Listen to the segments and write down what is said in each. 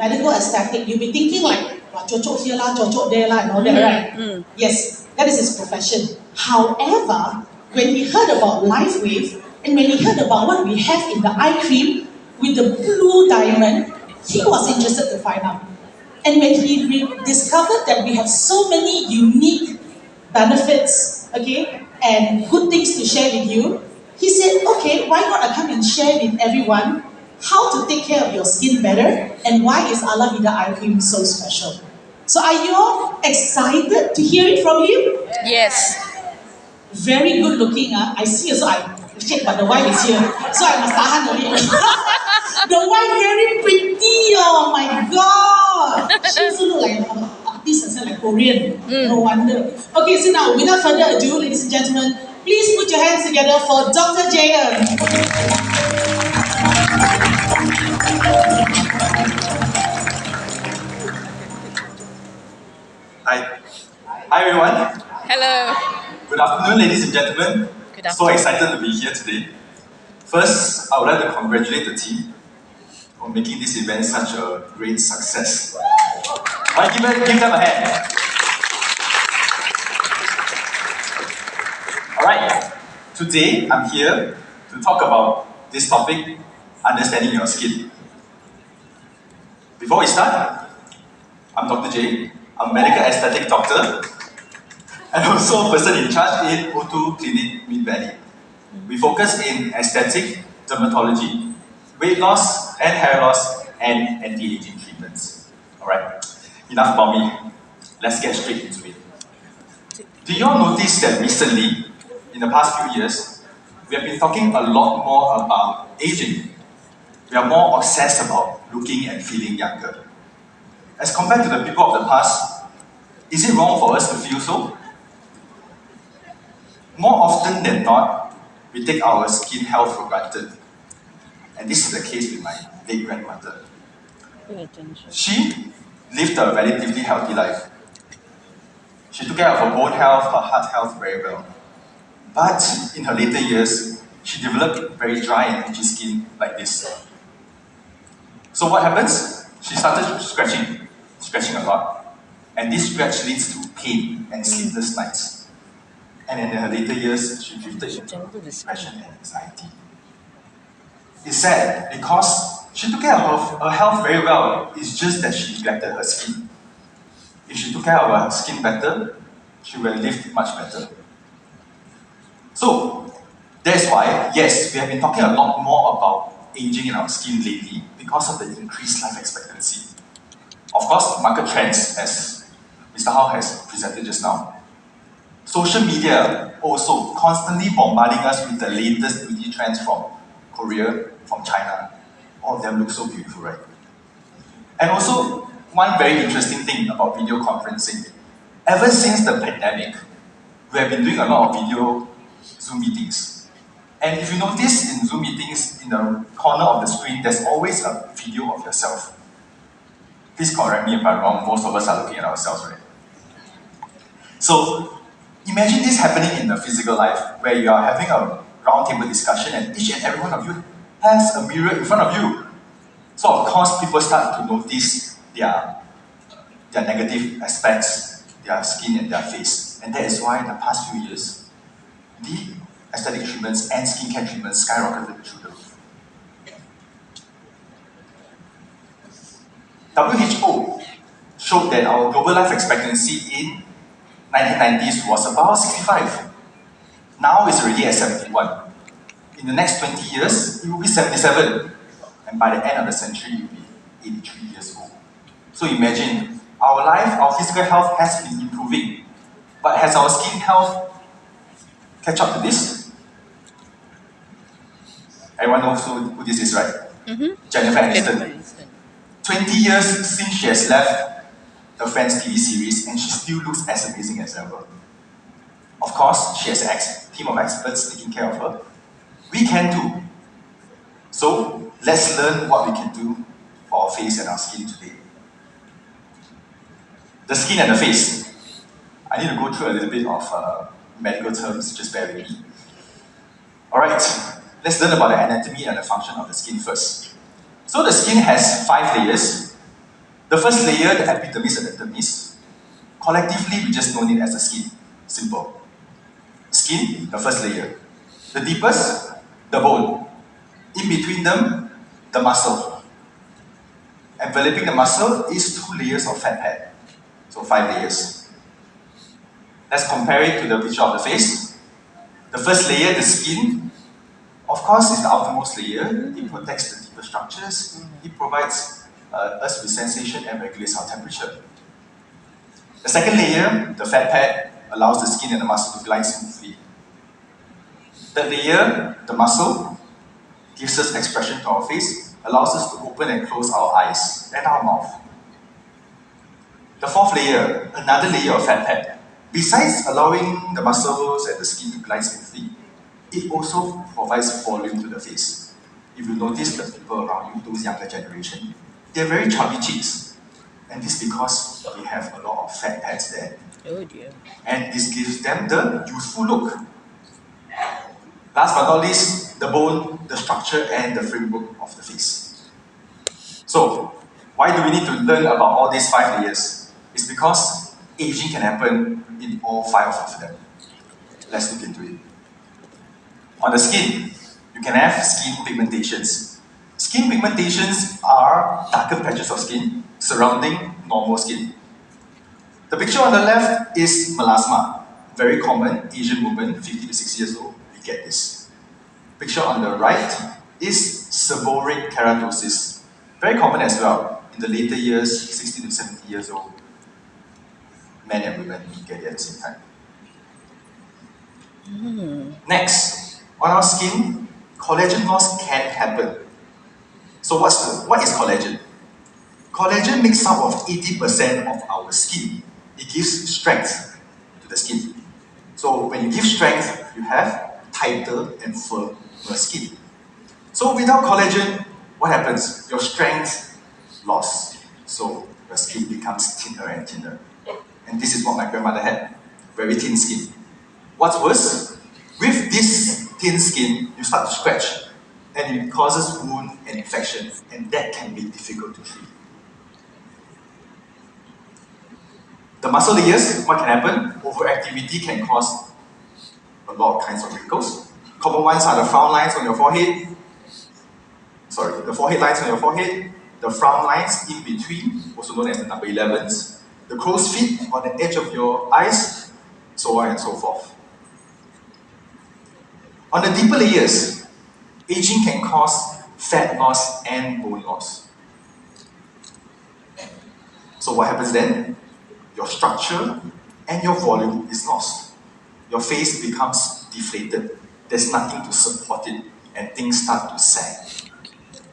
medical aesthetic, you'll be thinking like, cocok here lah, cocok there lah, and all that, right? Yes, that is his profession. However, when he heard about Lifewave, and when he heard about what we have in the eye cream with the blue diamond, he was interested to find out. And when he discovered that we have so many unique benefits, okay, and good things to share with you, he said, okay, why not I come and share with everyone how to take care of your skin better and why is Alavida eye cream so special. So are you all excited to hear it from him? Yes. Very good looking, I see, so I check, but the wife is here, so I must tahan a bit. The wife very pretty, oh my god! She also look like an artist, like Korean, no wonder. Okay, so now, without further ado, ladies and gentlemen, please put your hands together for Dr.Jay. Hi. Hi everyone. Hello. Good afternoon, ladies and gentlemen. Good afternoon. So excited to be here today. First, I would like to congratulate the team on making this event such a great success. Give them a hand. Alright, today I'm here to talk about this topic, understanding your skin. Before we start, I'm Dr.Jay. I'm a medical aesthetic doctor and also a person in charge in O2 Clinic Mid-Valley. We focus in aesthetic, dermatology, weight loss and hair loss, and anti-aging treatments. Alright, enough about me. Let's get straight into it. Do you all notice that recently, in the past few years, we have been talking a lot more about aging. We are more obsessed about looking and feeling younger. As compared to the people of the past, is it wrong for us to feel so? More often than not, we take our skin health for granted. And this is the case with my late grandmother. She lived a relatively healthy life. She took care of her bone health, her heart health very well. But in her later years, she developed very dry and itchy skin like this. So what happens? She started scratching a lot. And this scratch leads to pain and sleepless nights. And in her later years, she drifted into depression and anxiety. It's sad because she took care of her health very well. It's just that she neglected her skin. If she took care of her skin better, she would have lived much better. So, that's why, yes, we have been talking a lot more about aging in our skin lately because of the increased life expectancy. Of course, market trends, as Mr. Hao has presented just now. Social media also constantly bombarding us with the latest beauty trends from Korea, from China. All of them look so beautiful, right? And also, one very interesting thing about video conferencing. Ever since the pandemic, we have been doing a lot of video Zoom meetings. And if you notice in Zoom meetings, in the corner of the screen, there's always a video of yourself. Please correct me if I'm wrong, most of us are looking at ourselves, right? So, imagine this happening in the physical life, where you are having a roundtable discussion and each and every one of you has a mirror in front of you. So of course, people start to notice their negative aspects, their skin and their face. And that is why in the past few years, the aesthetic treatments and skincare treatments skyrocketed through the roof. WHO showed that our global life expectancy in 1990s was about 65. Now it's already at 71. In the next 20 years, it will be 77. And by the end of the century, it will be 83 years old. So imagine, our life, our physical health has been improving. But has our skin health catch up to this? Everyone knows who this is, right? Jennifer Aniston. 20 years since she has left the Friends TV series, and she still looks as amazing as ever. Of course, she has a team of experts taking care of her. We can too. So, let's learn what we can do for our face and our skin today. The skin and the face. I need to go through a little bit of medical terms, just bear with me. Alright, let's learn about the anatomy and the function of the skin first. So the skin has 5 layers. The first layer, the epidermis and the dermis, collectively we just know it as the skin. Simple. Skin, the first layer. The deepest, the bone. In between them, the muscle. Enveloping the muscle is 2 layers of fat pad. So 5 layers. Let's compare it to the picture of the face. The first layer, the skin, of course, is the outermost layer. It protects the deeper structures. It provides us with sensation and regulates our temperature. The second layer, the fat pad, allows the skin and the muscle to glide smoothly. Third layer, the muscle, gives us expression to our face, allows us to open and close our eyes and our mouth. The fourth layer, another layer of fat pad. Besides allowing the muscles and the skin to glide smoothly, it also provides volume to the face. If you notice the people around you, those younger generation, they're very chubby cheeks. And this is because they have a lot of fat pads there. Oh dear. And this gives them the youthful look. Last but not least, the bone, the structure, and the framework of the face. So, why do we need to learn about all these 5 layers? It's because aging can happen in all 5 of them. Let's look into it. On the skin, you can have skin pigmentations. Skin pigmentations are darker patches of skin surrounding normal skin. The picture on the left is melasma. Very common, Asian woman, 50 to 60 years old, we get this. Picture on the right is seborrheic keratosis. Very common as well. In the later years, 60 to 70 years old, men and women get it at the same time. Next, on our skin, collagen loss can happen. So what is collagen? Collagen makes up of 80% of our skin. It gives strength to the skin. So when you give strength, you have tighter and firmer skin. So without collagen, what happens? Your strength lost. So your skin becomes thinner and thinner. And this is what my grandmother had. Very thin skin. What's worse? With this thin skin, you start to scratch. And it causes wound and infection. And that can be difficult to treat. The muscle layers, what can happen? Overactivity can cause a lot of kinds of wrinkles. Common ones are the frown lines on your forehead. Sorry, the forehead lines on your forehead. The frown lines in between, also known as the number 11s. The crow's feet on the edge of your eyes, so on and so forth. On the deeper layers, aging can cause fat loss and bone loss. So what happens then? Your structure and your volume is lost. Your face becomes deflated. There's nothing to support it, and things start to sag.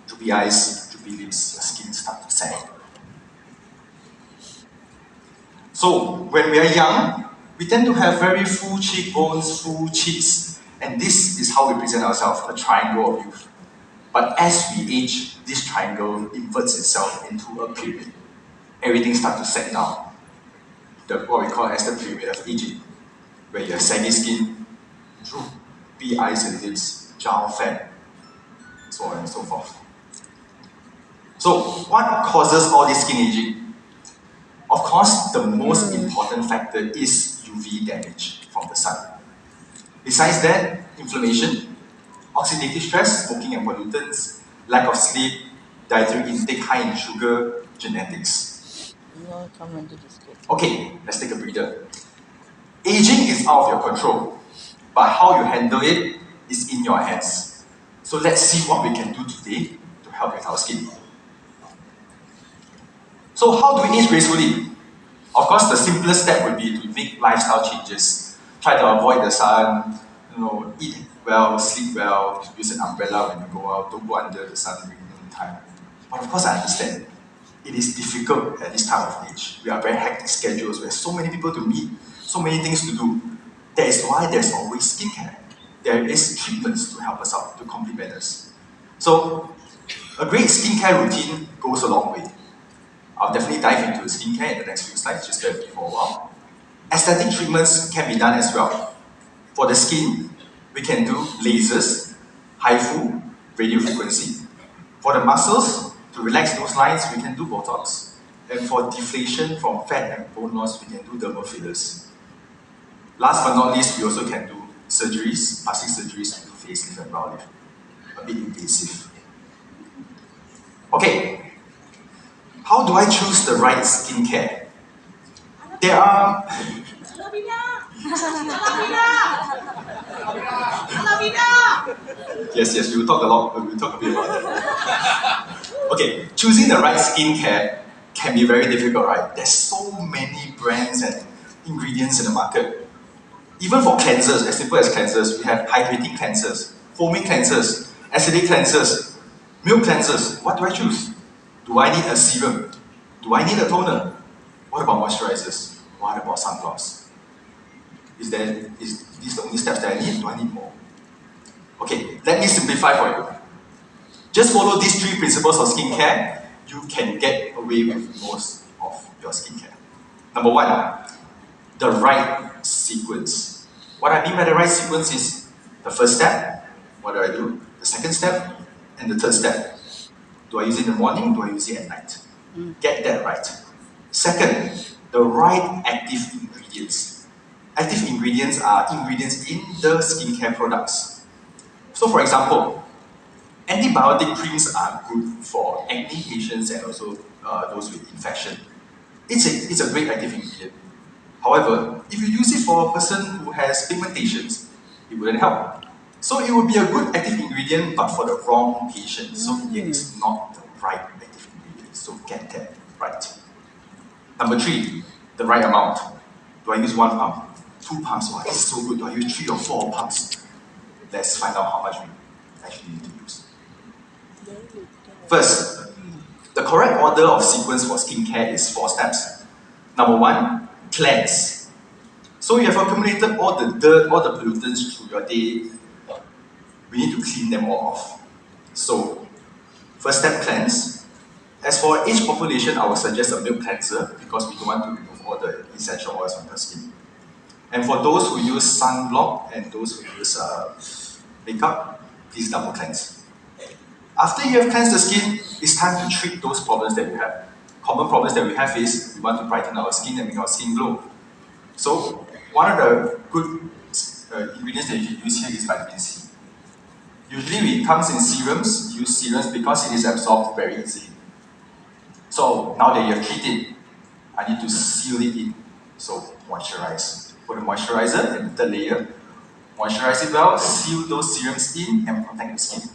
Droopy eyes, droopy lips, your skin starts to sag. So when we are young, we tend to have very full cheekbones, full cheeks, and this is how we present ourselves, a triangle of youth. But as we age, this triangle inverts itself into a pyramid. Everything starts to sag down. What we call as the period of aging, where you have saggy skin, droopy eyes and lips, jowl fat, so on and so forth. So, what causes all this skin aging? Of course, the most important factor is UV damage from the sun. Besides that, inflammation, oxidative stress, smoking and pollutants, lack of sleep, dietary intake high in sugar, genetics. Okay, let's take a breather. Aging is out of your control, but how you handle it is in your hands. So let's see what we can do today to help with our skin. So how do we age gracefully? Of course, the simplest step would be to make lifestyle changes. Try to avoid the sun, eat well, sleep well, use an umbrella when you go out, don't go under the sun during noon time. But of course, I understand. It is difficult at this time of age. We are very hectic schedules. We have so many people to meet, so many things to do. That is why there's always skincare. There is treatments to help us out, to complement us. So, a great skincare routine goes a long way. I'll definitely dive into skincare in the next few slides, just bear with me for a while. Aesthetic treatments can be done as well. For the skin, we can do lasers, HIFU, radio frequency. For the muscles, to relax those lines, we can do Botox. And for deflation from fat and bone loss, we can do dermal fillers. Last but not least, we also can do surgeries, plastic surgeries to do facelift and brow lift. A bit invasive. Okay, how do I choose the right skincare? There are... Yes, we will talk a bit about that. Okay, choosing the right skincare can be very difficult, right? There's so many brands and ingredients in the market. Even for cleansers, as simple as cleansers, we have hydrating cleansers, foaming cleansers, acidic cleansers, milk cleansers. What do I choose? Do I need a serum? Do I need a toner? What about moisturizers? What about sunblock? Is these the only steps that I need? Do I need more? Okay, let me simplify for you. Just follow these 3 principles of skincare, you can get away with most of your skincare. Number 1, the right sequence. What I mean by the right sequence is the first step, what do I do? The second step, and the third step. Do I use it in the morning? Do I use it at night? Get that right. Second, the right active ingredients. Active ingredients are ingredients in the skincare products. So for example, antibiotic creams are good for acne patients and also those with infection. It's a great active ingredient. However, if you use it for a person who has pigmentations, it wouldn't help. So it would be a good active ingredient, but for the wrong patient. So it is not the right active ingredient. So get that right. Number 3, the right amount. Do I use 1 pump? 2 pumps? Wow, it's so good. Do I use 3 or 4 pumps? Let's find out how much we actually need to use. First, the correct order of sequence for skincare is 4 steps. Number 1, cleanse. So you have accumulated all the dirt, all the pollutants through your day. We need to clean them all off. So, first step, cleanse. As for age population, I would suggest a milk cleanser because we don't want to remove all the essential oils from the skin. And for those who use sunblock and those who use makeup, please double cleanse. After you have cleansed the skin, it's time to treat those problems that you have. Common problems that we have is we want to brighten our skin and make our skin glow. So, one of the good ingredients that you can use here is vitamin C. Usually it comes in serums. Use serums because it is absorbed very easily. So now that you have treated, I need to seal it in. So moisturize. Put a moisturizer and the third layer. Moisturize it well, seal those serums in and protect the skin.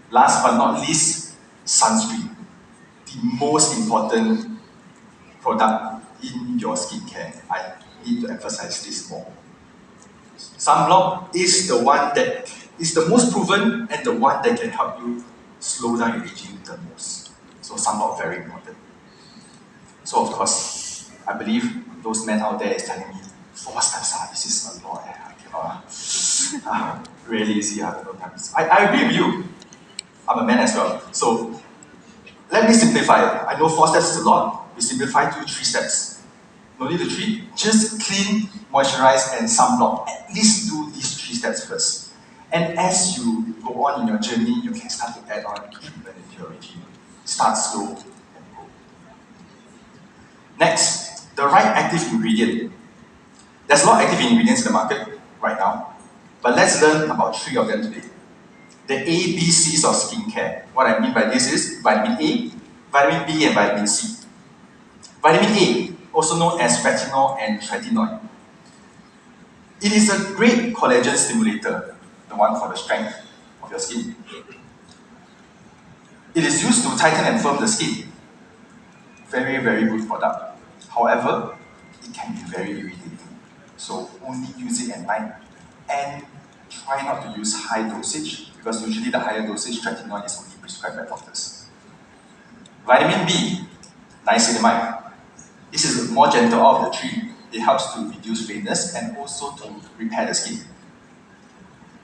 Last but not least, sunscreen. The most important product in your skincare. I need to emphasize this more. Sunblock is the one that is the most proven and the one that can help you slow down your aging the most. So sunblock very important. So of course, I believe those men out there is telling me 4 steps, this is a lot. I cannot. Really easy. I agree with you. I'm a man as well. So let me simplify it. I know 4 steps is a lot. We simplify to 3 steps. No need to treat. Just clean, moisturize, and sunblock. At least do these 3 steps first. And as you go on in your journey, you can start to add on treatment into your regime. Start slow and go. Next, the right active ingredient. There's a lot of active ingredients in the market right now, but let's learn about 3 of them today. The ABCs of skincare. What I mean by this is vitamin A, vitamin B, and vitamin C. Vitamin A, also known as retinol and tretinoin. It is a great collagen stimulator, the one for the strength of your skin. It is used to tighten and firm the skin. Very, very good product. However, it can be very irritating. So only use it at night and try not to use high dosage because usually the higher dosage tretinoin is only prescribed by doctors. Vitamin B, niacinamide. This is the more gentle of the 3. It helps to reduce redness and also to repair the skin.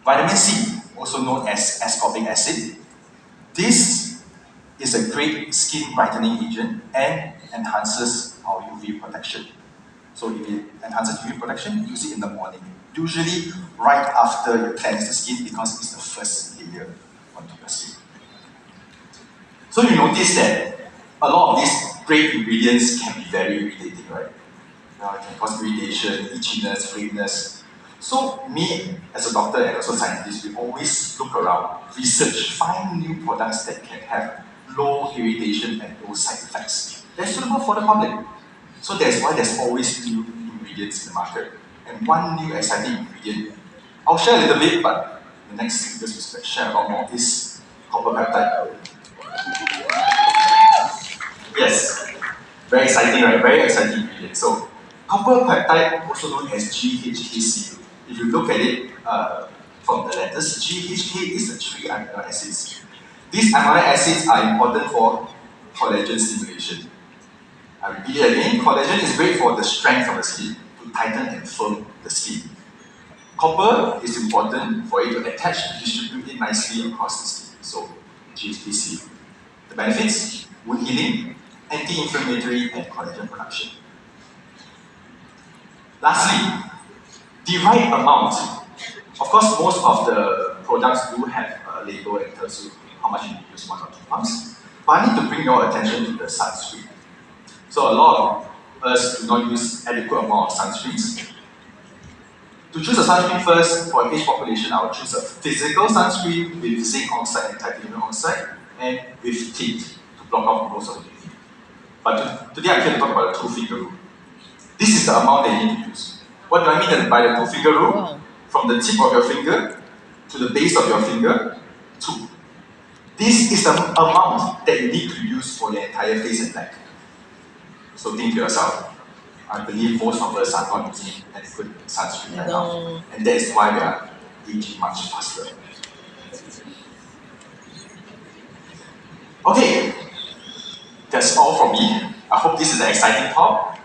Vitamin C, also known as ascorbic acid. This is a great skin brightening agent and enhances our UV protection. So if it enhances UV protection, use it in the morning. Usually right after you cleanse the skin because it's the first layer onto your skin. So you notice that a lot of these great ingredients can be very irritating, right? It can cause irritation, itchiness, redness. So me, as a doctor and also scientist, we always look around, research, find new products that can have low irritation and no side effects. They're suitable for the public. So that's why there's always new ingredients in the market. And one new exciting ingredient, I'll share a little bit, but the next speakers will share a lot more, is copper peptide. Yes, very exciting, right? Very exciting ingredient. So, copper peptide, also known as GHKC. If you look at it from the letters, GHK is the 3 amino acids. These amino acids are important for collagen stimulation. I repeat it again, collagen is great for the strength of the skin, to tighten and firm the skin. Copper is important for it to attach and distribute it nicely across the skin. So, GHKC. The benefits: wound healing, anti-inflammatory, and collagen production. Lastly, the right amount. Of course, most of the products do have a label and tells you how much you need to use, 1 or 2 pumps. But I need to bring your attention to the sunscreen. So a lot of us do not use adequate amount of sunscreens. To choose a sunscreen first, for an age population, I will choose a physical sunscreen with zinc oxide and titanium oxide, and with tint to block out most of the UV. But today I'm here to talk about the 2-finger rule. This is the amount that you need to use. What do I mean by the 2-finger rule? Wow. From the tip of your finger to the base of your finger, 2. This is the amount that you need to use for your entire face and neck. So think to yourself, I believe most of us are not using adequate sunscreen right now. And that is why we are aging much faster. Okay, that's all from me. I hope this is an exciting talk.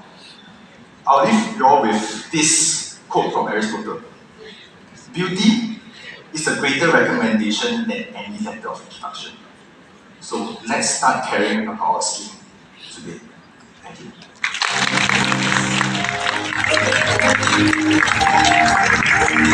I'll leave you all with this quote from Aristotle. Beauty is a greater recommendation than any letter of instruction. So let's start caring about our skin today. Thank you.